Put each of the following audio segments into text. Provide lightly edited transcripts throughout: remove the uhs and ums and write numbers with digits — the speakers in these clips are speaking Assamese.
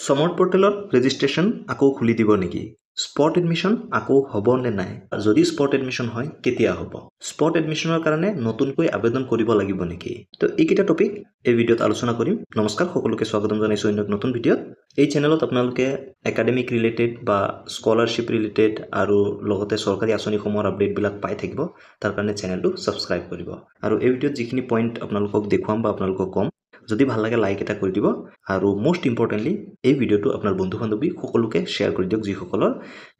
সমৰ্থ পোৰ্টেলৰ ৰেজিষ্ট্ৰেশ্যন আকৌ খুলি দিব নেকি? স্পট এডমিশ্যন আকৌ হ'ব নে নাই? যদি স্পট এডমিশ্যন হয় কেতিয়া হ'ব? স্পট এডমিশ্যনৰ কাৰণে নতুনকৈ আবেদন কৰিব লাগিব নেকি? তো এইকেইটা টপিক এই ভিডিঅ'ত আলোচনা কৰিম। নমস্কাৰ, সকলোকে স্বাগতম জনাইছোঁ অন্য নতুন ভিডিঅ'ত। এই চেনেলত আপোনালোকে একাডেমিক ৰিলেটেড বা স্কলাৰশ্বিপ ৰিলেটেড আৰু লগতে চৰকাৰী আঁচনিসমূহৰ আপডেটবিলাক পাই থাকিব। তাৰ কাৰণে চেনেলটো ছাবস্ক্ৰাইব কৰিব। আৰু এই ভিডিঅ'ত যিখিনি পইণ্ট আপোনালোকক দেখুৱাম বা আপোনালোকক ক'ম, যদি ভাল লাগে লাইক এটা কৰি দিব আৰু মোষ্ট ইম্পৰ্টেণ্টলি এই ভিডিঅ'টো আপোনাৰ বন্ধু বান্ধৱী সকলোকে শ্বেয়াৰ কৰি দিয়ক যিসকলৰ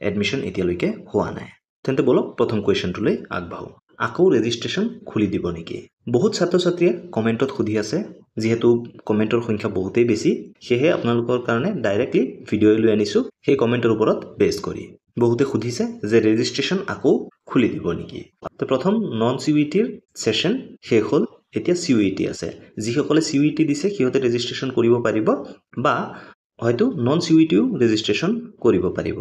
এডমিশ্যন এতিয়ালৈকে হোৱা নাই। তেন্তে বলক প্ৰথম কুৱেশ্যনটোলৈ আগবাঢ়োঁ। আকৌ ৰেজিষ্ট্ৰেশ্যন খুলি দিব নেকি? বহুত ছাত্ৰ ছাত্ৰীয়ে কমেণ্টত সুধি আছে। যিহেতু কমেণ্টৰ সংখ্যা বহুতেই বেছি, সেয়েহে আপোনালোকৰ কাৰণে ডাইৰেক্টলি ভিডিঅ' লৈ আনিছোঁ সেই কমেণ্টৰ ওপৰত বেছ কৰি। বহুতে সুধিছে যে ৰেজিষ্ট্ৰেশ্যন আকৌ খুলি দিব নেকি? তো প্ৰথম নন CUET ছেশ্যন শেষ হ'ল, এতিয়া CUET আছে। যিসকলে CUET দিছে সিহঁতে ৰেজিষ্ট্ৰেশ্যন কৰিব পাৰিব বা হয়তো নন CUETও ৰেজিষ্ট্ৰেশ্যন কৰিব পাৰিব।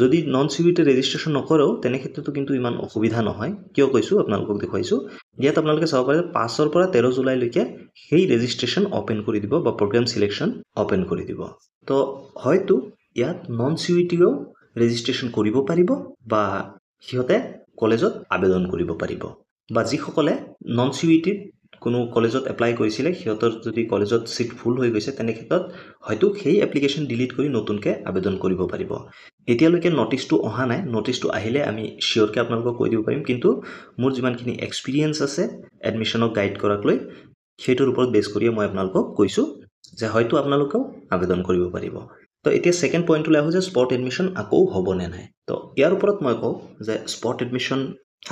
যদি নন CUET ৰেজিষ্ট্ৰেশ্যন নকৰেও তেনে ক্ষেত্ৰতো কিন্তু ইমান অসুবিধা নহয়। কিয় কৈছোঁ আপোনালোকক দেখুৱাইছোঁ। ইয়াত আপোনালোকে চাব পাৰে 5 পৰা 13 জুলাইলৈকে সেই ৰেজিষ্ট্ৰেশ্যন অ'পেন কৰি দিব বা প্ৰগ্ৰাম চিলেকশ্যন অ'পেন কৰি দিব। তো হয়তো ইয়াত নন CUETও ৰেজিষ্ট্ৰেশ্যন কৰিব পাৰিব বা সিহঁতে কলেজত আবেদন কৰিব পাৰিব। বা যিসকলে নন CUET কোনো কলেজত এপ্লাই কৰিছিলে সিহঁতৰ যদি কলেজত চিট ফুল হৈ গৈছে তেনে ক্ষেত্ৰত হয়তো সেই এপ্লিকেশ্যন ডিলিট কৰি নতুনকৈ আবেদন কৰিব পাৰিব। এতিয়ালৈকে নটিচটো অহা নাই। নটিচটো আহিলে আমি চিয়'ৰকৈ আপোনালোকক কৈ দিব পাৰিম। কিন্তু মোৰ যিমানখিনি এক্সপিৰিয়েঞ্চ আছে এডমিশ্যনক গাইড কৰাক লৈ সেইটোৰ ওপৰত বেছ কৰিয়ে মই আপোনালোকক কৈছোঁ যে হয়তো আপোনালোকেও আবেদন কৰিব পাৰিব। তো এতিয়া ছেকেণ্ড পইণ্টলৈ আহোঁ যে স্পট এডমিশ্যন আকৌ হ'ব নে নাই। তো ইয়াৰ ওপৰত মই কওঁ যে স্পট এডমিশ্যন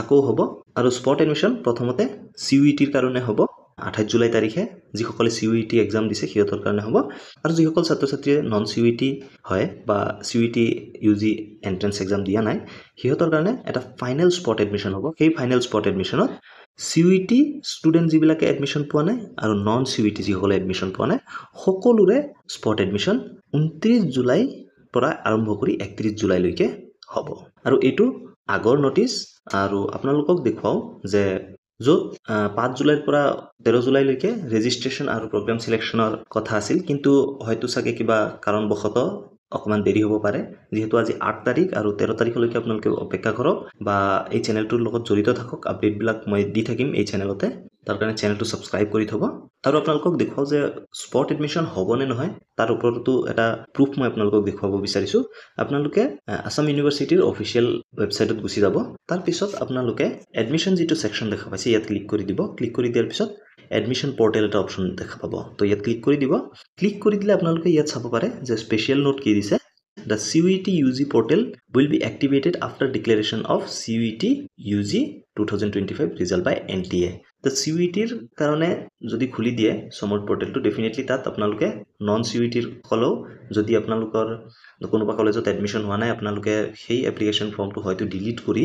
আকৌ হ'ব আৰু স্পট এডমিশ্যন প্ৰথমতে CUETৰ কাৰণে হ'ব 28 জুলাই তাৰিখে। যিসকলে CUET এক্সাম দিছে সিহঁতৰ কাৰণে হ'ব। আৰু যিসকল ছাত্ৰ ছাত্ৰীয়ে নন CUET হয় বা CUET UG এণ্ট্ৰেঞ্চ এক্সাম দিয়া নাই সিহঁতৰ কাৰণে এটা ফাইনেল স্পট এডমিশ্যন হ'ব। সেই ফাইনেল স্পট এডমিশ্যনত CUET ষ্টুডেণ্ট যিবিলাকে এডমিশ্যন পোৱা নাই আৰু নন CUET যিসকলে এডমিশ্যন পোৱা নাই সকলোৰে স্পট এডমিশ্যন 29 জুলাইৰ পৰা আৰম্ভ কৰি 31 জুলাইলৈকে হ'ব। আৰু এইটো আগৰ নটিচ। আৰু আপোনালোকক দেখুৱাওঁ যে য'ত 5 জুলাইৰ পৰা 13 জুলাইলৈকে ৰেজিষ্ট্ৰেশ্যন আৰু প্ৰগ্ৰাম চিলেকশ্যনৰ কথা আছিল, কিন্তু হয়তো চাগে কিবা কাৰণবশতঃ অকণমান দেৰি হ'ব পাৰে। যিহেতু আজি 8 তাৰিখ আৰু 13 তাৰিখলৈকে আপোনালোকে অপেক্ষা কৰক বা এই চেনেলটোৰ লগত জড়িত থাকক। আপডেটবিলাক মই দি থাকিম এই চেনেলতে। তাৰ কাৰণে চেনেলটো ছাবস্ক্ৰাইব কৰি থ'ব। আৰু আপোনালোকক দেখুৱাওঁ যে স্পট এডমিশ্যন হ'ব নে নহয় তাৰ ওপৰতো এটা প্ৰুফ মই আপোনালোকক দেখুৱাব বিচাৰিছোঁ। আপোনালোকে আছাম ইউনিভাৰ্চিটিৰ অফিচিয়েল ৱেবছাইটত গুচি যাব। তাৰপিছত আপোনালোকে এডমিশ্যন যিটো ছেকশ্যন দেখা পাইছে ইয়াত ক্লিক কৰি দিব। ক্লিক কৰি দিয়াৰ পিছত এডমিশ্যন পৰ্টেল এটা অপশ্যন দেখা পাব। তো ইয়াত ক্লিক কৰি দিব। ক্লিক কৰি দিলে আপোনালোকে ইয়াত চাব পাৰে যে স্পেচিয়েল নোট কি দিছে। The CUET UG portal will be activated after declaration of CUET UG 2025 result by NTA. তো CUETৰ কাৰণে যদি খুলি দিয়ে সমৰ্থ পৰ্টেলটো ডেফিনেটলি তাত আপোনালোকে নন CUETৰ হ'লেও যদি আপোনালোকৰ কোনোবা কলেজত এডমিশ্যন হোৱা নাই আপোনালোকে সেই এপ্লিকেশ্যন ফৰ্মটো হয়তো ডিলিট কৰি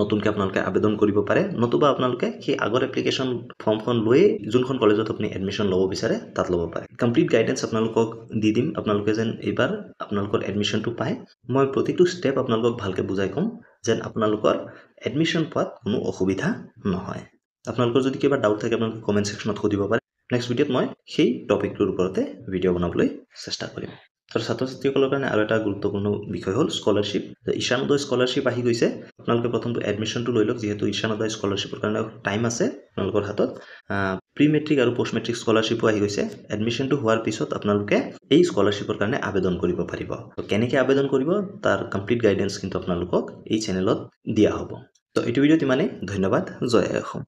নতুনকৈ আপোনালোকে আবেদন কৰিব পাৰে। নতুবা আপোনালোকে সেই আগৰ এপ্লিকেশ্যন ফৰ্মখন লৈ যোনখন কলেজত আপুনি এডমিশ্যন ল'ব বিচাৰে তাত ল'ব পাৰে। কমপ্লিট গাইডেঞ্চ আপোনালোকক দি দিম। আপোনালোকে যেন এইবাৰ আপোনালোকৰ এডমিশ্যনটো পায়। মই প্ৰতিটো ষ্টেপ আপোনালোকক ভালকৈ বুজাই ক'ম যেন আপোনালোকৰ এডমিশ্যন পোৱাত কোনো অসুবিধা নহয়। আপোনালোকৰ যদি কিবা ডাউট থাকে আপোনালোকে কমেণ্ট ছেকশ্যনত সুধিব পাৰে। নেক্সট ভিডিঅ'ত মই সেই টপিকটোৰ ওপৰতে ভিডিঅ' বনাবলৈ চেষ্টা কৰিম। আৰু ছাত্ৰ ছাত্ৰীসকলৰ কাৰণে আৰু এটা গুৰুত্বপূৰ্ণ বিষয় হ'ল স্কলাৰশ্বিপ। ঈশান উদয় স্কলাৰশ্বিপ আহি গৈছে। আপোনালোকে প্ৰথমটো এডমিশ্যনটো লৈ লওক। যিহেতু ঈশান উদয় স্কলাৰশ্বিপৰ কাৰণে টাইম আছে আপোনালোকৰ হাতত। প্ৰি মেট্ৰিক আৰু পষ্ট মেট্ৰিক স্কলাৰশ্বিপো আহি গৈছে। এডমিশ্যনটো হোৱাৰ পিছত আপোনালোকে এই স্কলাৰশ্বিপৰ কাৰণে আবেদন কৰিব পাৰিব। তো কেনেকৈ আবেদন কৰিব তাৰ কমপ্লিট গাইডেঞ্চ কিন্তু আপোনালোকক এই চেনেলত দিয়া হ'ব। তো এইটো ভিডিঅ'ত ইমানেই। ধন্যবাদ। জয় অসম।